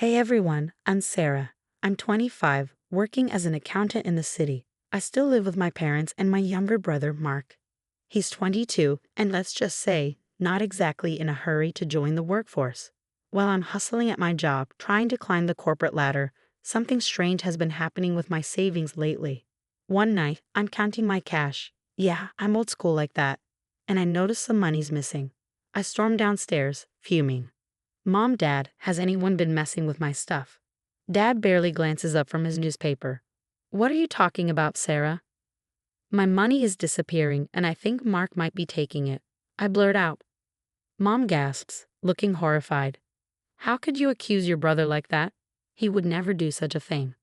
Hey everyone, I'm Sarah. I'm 25, working as an accountant in the city. I still live with my parents and my younger brother, Mark. He's 22, and let's just say, not exactly in a hurry to join the workforce. While I'm hustling at my job, trying to climb the corporate ladder, something strange has been happening with my savings lately. One night, I'm counting my cash. Yeah, I'm old school like that. And I notice some money's missing. I storm downstairs, fuming. Mom, Dad, has anyone been messing with my stuff? Dad barely glances up from his newspaper. What are you talking about, Sarah? My money is disappearing, and I think Mark might be taking it. I blurt out. Mom gasps, looking horrified. How could you accuse your brother like that? He would never do such a thing.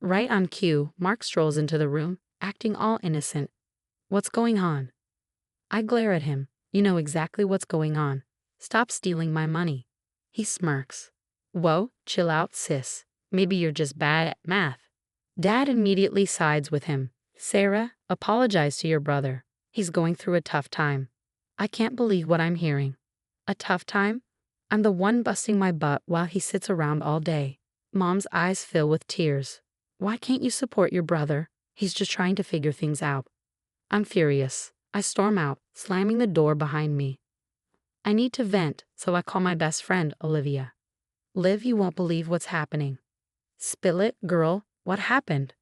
Right on cue, Mark strolls into the room, acting all innocent. What's going on? I glare at him. You know exactly what's going on. Stop stealing my money. He smirks. Whoa, chill out, sis. Maybe you're just bad at math. Dad immediately sides with him. Sarah, apologize to your brother. He's going through a tough time. I can't believe what I'm hearing. A tough time? I'm the one busting my butt while he sits around all day. Mom's eyes fill with tears. Why can't you support your brother? He's just trying to figure things out. I'm furious. I storm out, slamming the door behind me. I need to vent, so I call my best friend, Olivia. Liv, you won't believe what's happening. Spill it, girl. What happened?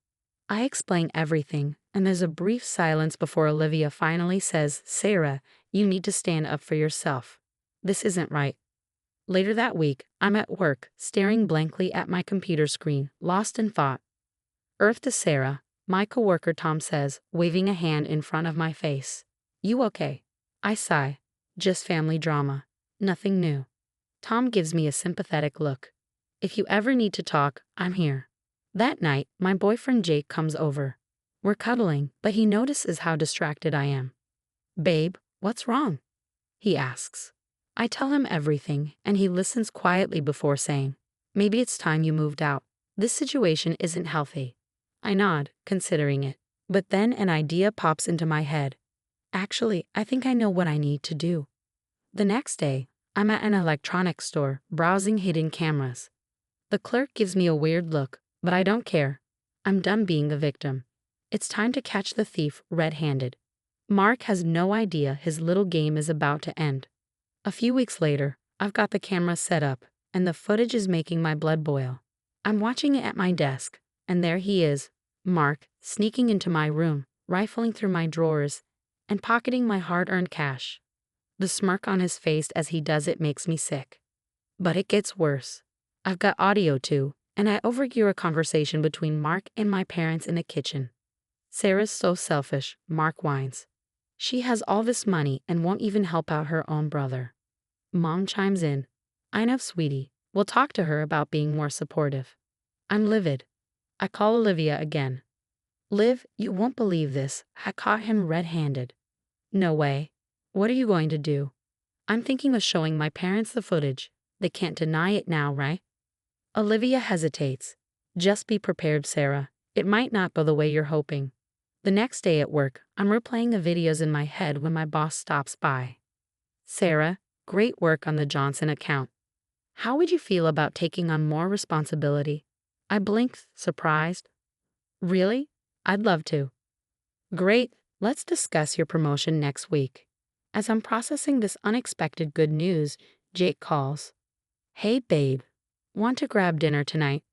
I explain everything, and there's a brief silence before Olivia finally says, Sarah, you need to stand up for yourself. This isn't right. Later that week, I'm at work, staring blankly at my computer screen, lost in thought. Earth to Sarah, my coworker Tom says, waving a hand in front of my face. You okay? I sigh. Just family drama. Nothing new. Tom gives me a sympathetic look. If you ever need to talk, I'm here. That night, my boyfriend Jake comes over. We're cuddling, but he notices how distracted I am. Babe, what's wrong? He asks. I tell him everything, and he listens quietly before saying, maybe it's time you moved out. This situation isn't healthy. I nod, considering it. But then an idea pops into my head. Actually, I think I know what I need to do. The next day, I'm at an electronics store, browsing hidden cameras. The clerk gives me a weird look, but I don't care. I'm done being a victim. It's time to catch the thief red-handed. Mark has no idea his little game is about to end. A few weeks later, I've got the camera set up, and the footage is making my blood boil. I'm watching it at my desk, and there he is, Mark, sneaking into my room, rifling through my drawers, and pocketing my hard-earned cash. The smirk on his face as he does it makes me sick. But it gets worse. I've got audio too, and I overhear a conversation between Mark and my parents in the kitchen. Sarah's so selfish, Mark whines. She has all this money and won't even help out her own brother. Mom chimes in. I know, sweetie. We'll talk to her about being more supportive. I'm livid. I call Olivia again. Liv, you won't believe this. I caught him red-handed. No way. What are you going to do? I'm thinking of showing my parents the footage. They can't deny it now, right? Olivia hesitates. Just be prepared, Sarah. It might not go the way you're hoping. The next day at work, I'm replaying the videos in my head when my boss stops by. Sarah, great work on the Johnson account. How would you feel about taking on more responsibility? I blinked, surprised. Really? I'd love to. Great, let's discuss your promotion next week. As I'm processing this unexpected good news, Jake calls. Hey babe, want to grab dinner tonight?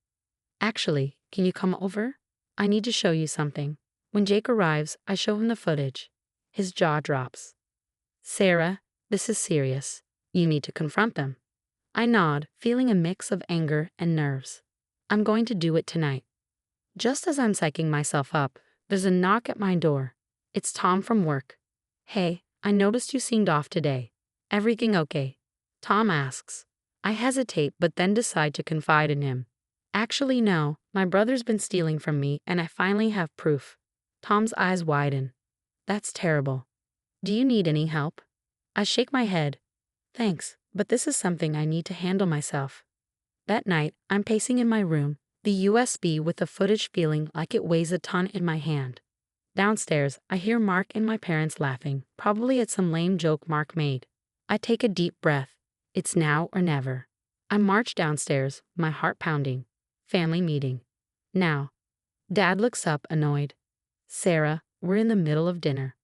Actually, can you come over? I need to show you something. When Jake arrives, I show him the footage. His jaw drops. Sarah, this is serious. You need to confront them. I nod, feeling a mix of anger and nerves. I'm going to do it tonight. Just as I'm psyching myself up, there's a knock at my door. It's Tom from work. Hey, I noticed you seemed off today. Everything okay? Tom asks. I hesitate but then decide to confide in him. Actually, no, my brother's been stealing from me and I finally have proof. Tom's eyes widen. That's terrible. Do you need any help? I shake my head. Thanks, but this is something I need to handle myself. That night, I'm pacing in my room, the USB with the footage feeling like it weighs a ton in my hand. Downstairs, I hear Mark and my parents laughing, probably at some lame joke Mark made. I take a deep breath. It's now or never. I march downstairs, my heart pounding. Family meeting. Now. Dad looks up, annoyed. Sarah, we're in the middle of dinner.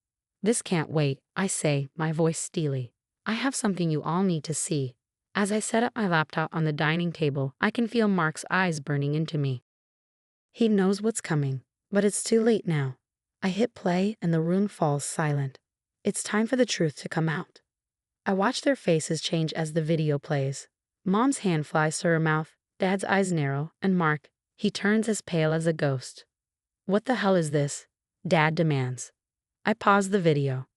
This can't wait, I say, my voice steely. I have something you all need to see. As I set up my laptop on the dining table, I can feel Mark's eyes burning into me. He knows what's coming, but it's too late now. I hit play and the room falls silent. It's time for the truth to come out. I watch their faces change as the video plays. Mom's hand flies to her mouth, Dad's eyes narrow, and Mark, he turns as pale as a ghost. What the hell is this? Dad demands. I pause the video.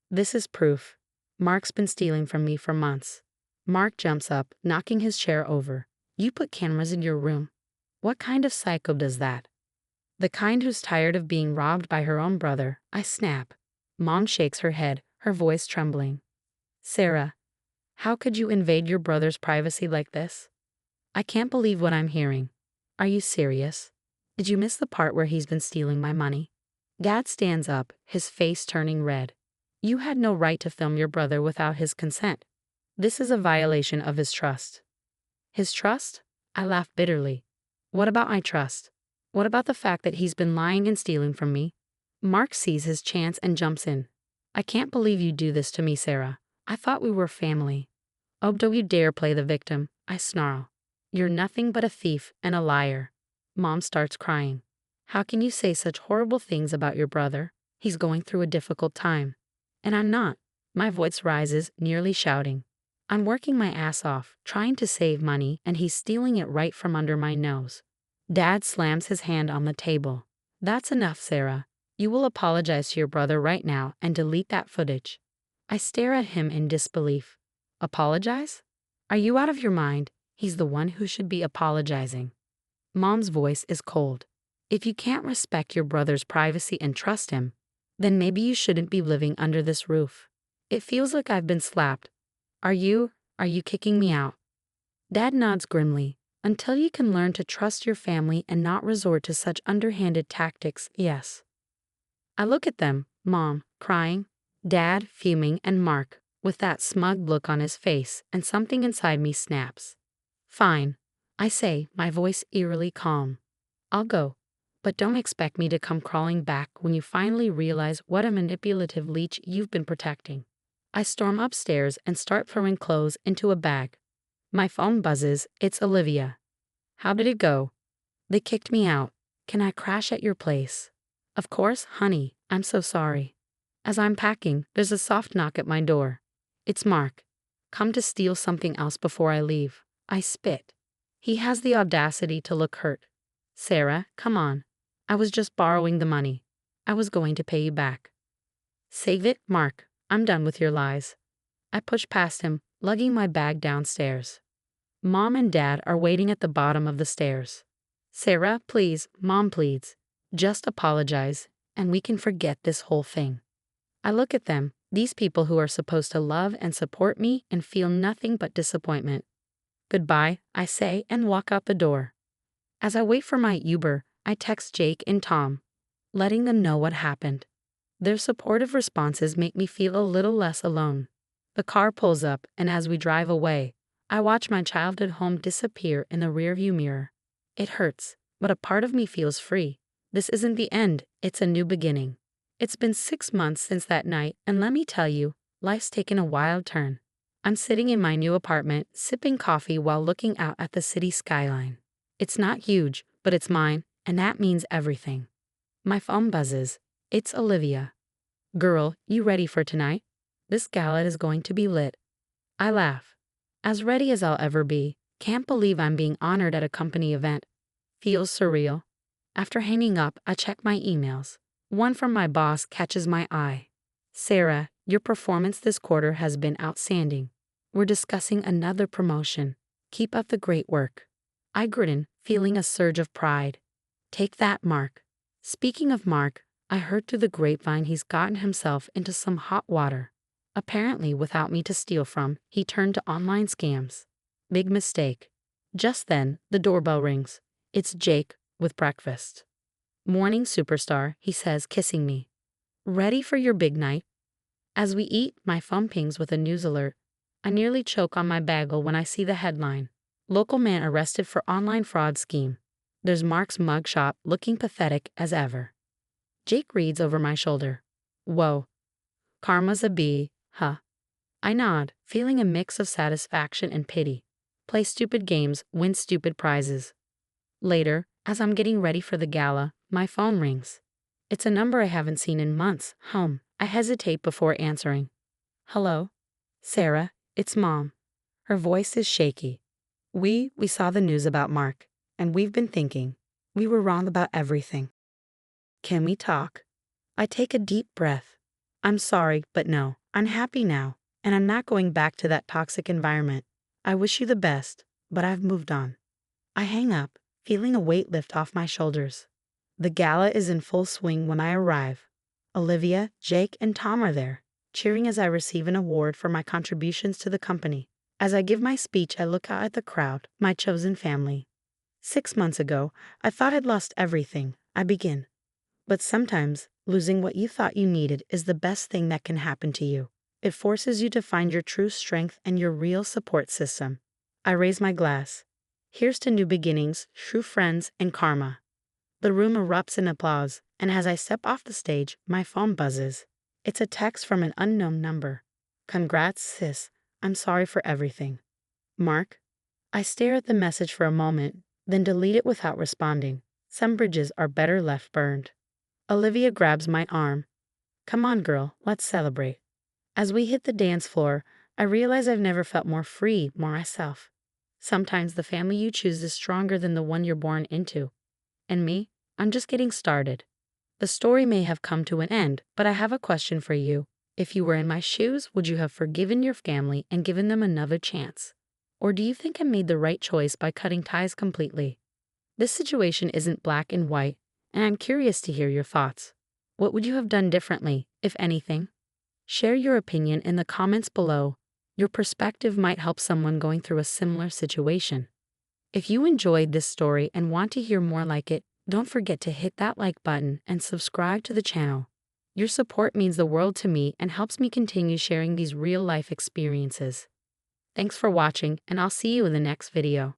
This is proof. Mark's been stealing from me for months. Mark jumps up, knocking his chair over. You put cameras in your room. What kind of psycho does that? The kind who's tired of being robbed by her own brother, I snap. Mom shakes her head, her voice trembling. Sarah, how could you invade your brother's privacy like this? I can't believe what I'm hearing. Are you serious? Did you miss the part where he's been stealing my money? Dad stands up, his face turning red. You had no right to film your brother without his consent. This is a violation of his trust. His trust? I laugh bitterly. What about my trust? What about the fact that he's been lying and stealing from me? Mark sees his chance and jumps in. I can't believe you do this to me, Sarah. I thought we were family. Oh, don't you dare play the victim, I snarl. You're nothing but a thief and a liar. Mom starts crying. How can you say such horrible things about your brother? He's going through a difficult time. And I'm not. My voice rises, nearly shouting. I'm working my ass off, trying to save money, and he's stealing it right from under my nose. Dad slams his hand on the table. That's enough, Sarah. You will apologize to your brother right now and delete that footage. I stare at him in disbelief. Apologize? Are you out of your mind? He's the one who should be apologizing. Mom's voice is cold. If you can't respect your brother's privacy and trust him, then maybe you shouldn't be living under this roof. It feels like I've been slapped. Are you kicking me out? Dad nods grimly. Until you can learn to trust your family and not resort to such underhanded tactics, yes. I look at them, Mom, crying, Dad, fuming, and Mark, with that smug look on his face, and something inside me snaps. Fine, I say, my voice eerily calm. I'll go, but don't expect me to come crawling back when you finally realize what a manipulative leech you've been protecting. I storm upstairs and start throwing clothes into a bag. My phone buzzes, it's Olivia. How did it go? They kicked me out. Can I crash at your place? Of course, honey, I'm so sorry. As I'm packing, there's a soft knock at my door. It's Mark. Come to steal something else before I leave. I spit. He has the audacity to look hurt. Sarah, come on. I was just borrowing the money. I was going to pay you back. Save it, Mark. I'm done with your lies. I push past him, lugging my bag downstairs. Mom and Dad are waiting at the bottom of the stairs. Sarah, please, Mom pleads. Just apologize, and we can forget this whole thing. I look at them, these people who are supposed to love and support me, and feel nothing but disappointment. Goodbye, I say, and walk out the door. As I wait for my Uber, I text Jake and Tom, letting them know what happened. Their supportive responses make me feel a little less alone. The car pulls up, and as we drive away, I watch my childhood home disappear in the rearview mirror. It hurts, but a part of me feels free. This isn't the end, it's a new beginning. It's been 6 months since that night, and let me tell you, life's taken a wild turn. I'm sitting in my new apartment, sipping coffee while looking out at the city skyline. It's not huge, but it's mine, and that means everything. My phone buzzes. It's Olivia. Girl, you ready for tonight? This gala is going to be lit. I laugh. As ready as I'll ever be. Can't believe I'm being honored at a company event. Feels surreal. After hanging up, I check my emails. One from my boss catches my eye. Sarah, your performance this quarter has been outstanding. We're discussing another promotion. Keep up the great work. I grin, feeling a surge of pride. Take that, Mark. Speaking of Mark, I heard through the grapevine he's gotten himself into some hot water. Apparently, without me to steal from, he turned to online scams. Big mistake. Just then, the doorbell rings. It's Jake, with breakfast. Morning, superstar, he says, kissing me. Ready for your big night? As we eat, my phone pings with a news alert. I nearly choke on my bagel when I see the headline. Local man arrested for online fraud scheme. There's Mark's mugshot looking pathetic as ever. Jake reads over my shoulder. Whoa. Karma's a bee, huh? I nod, feeling a mix of satisfaction and pity. Play stupid games, win stupid prizes. Later, as I'm getting ready for the gala, my phone rings. It's a number I haven't seen in months. Home. I hesitate before answering. Hello? Sarah, it's Mom. Her voice is shaky. We saw the news about Mark, and we've been thinking. We were wrong about everything. Can we talk? I take a deep breath. I'm sorry, but no. I'm happy now, and I'm not going back to that toxic environment. I wish you the best, but I've moved on. I hang up, feeling a weight lift off my shoulders. The gala is in full swing when I arrive. Olivia, Jake, and Tom are there, cheering as I receive an award for my contributions to the company. As I give my speech, I look out at the crowd, my chosen family. 6 months ago, I thought I'd lost everything. I begin. But sometimes, losing what you thought you needed is the best thing that can happen to you. It forces you to find your true strength and your real support system. I raise my glass. Here's to new beginnings, true friends, and karma. The room erupts in applause, and as I step off the stage, my phone buzzes. It's a text from an unknown number. Congrats, sis. I'm sorry for everything. Mark? I stare at the message for a moment, then delete it without responding. Some bridges are better left burned. Olivia grabs my arm. Come on, girl, let's celebrate. As we hit the dance floor, I realize I've never felt more free, more myself. Sometimes the family you choose is stronger than the one you're born into. And me? I'm just getting started. The story may have come to an end, but I have a question for you. If you were in my shoes, would you have forgiven your family and given them another chance? Or do you think I made the right choice by cutting ties completely? This situation isn't black and white, and I'm curious to hear your thoughts. What would you have done differently, if anything? Share your opinion in the comments below. Your perspective might help someone going through a similar situation. If you enjoyed this story and want to hear more like it, don't forget to hit that like button and subscribe to the channel. Your support means the world to me and helps me continue sharing these real-life experiences. Thanks for watching, and I'll see you in the next video.